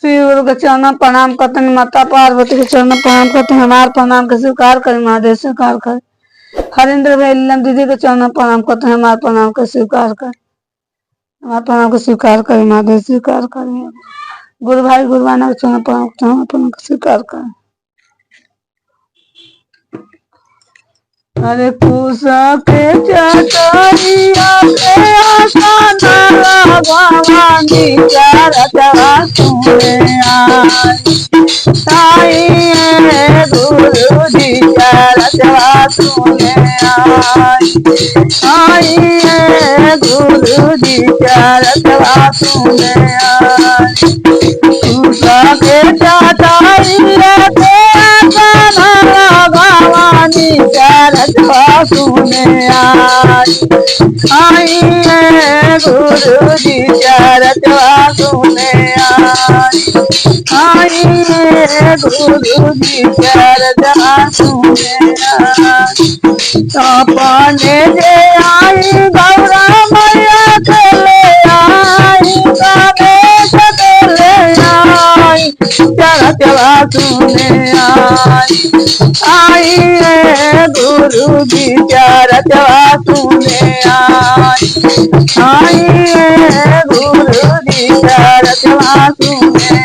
शिव गुरु के चरण प्रणाम करते हैं, माता पार्वती के चरण प्रणाम करते हैं, हमारे प्रणाम के स्वीकार करें महादेव, स्वीकार करें। हरिंद्र भाई लीलम दीदी के चरण प्रणाम करते हैं, हमारे प्रणाम के स्वीकार करें, हमारे प्रणाम को स्वीकार करें महादेव, स्वीकार करें। गुरु भाई गुरुवाना के चरण प्रणाम करते हैं, हमारे प्रणाम को स्वीकार करें। अरे पूसा के चटरिया पे आसाना भवानी चरतवा सुने आई गुरु जी चरतवा सुने आई गुरु जी चरतवा सुने पूसा के चटरिया पे आसाना भवानी चरतवा सुने आई गुरु जी चरतवा सुने आई गुरु जी चरतवा सुने अपने जे आई गौरा मैया के ले आई गणेश के ले आई चरतवा सुने आई गुरु जी चरतवा सुने आई गुरु जी चरतवा सुने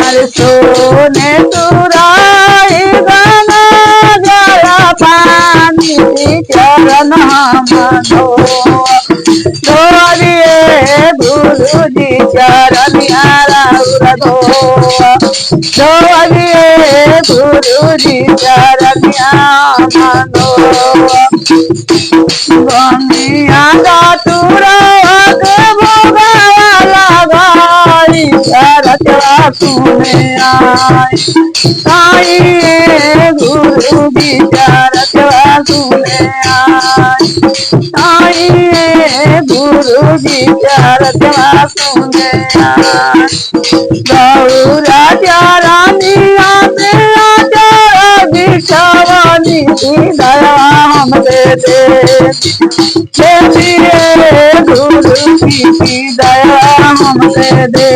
अरे सोने तुराई गाना गया पानी चरण मनो दोरिए गुरु जी चरण दो दोरिए गुरु जी चरण मनो गंगिया तुरा लगाई चरतवा सुने आई गुरु जी चरतवा सुने आई गुरु जी चरतवा सुने गौरा रानी बिछवानी दया हम दे गुरु की दया हम दे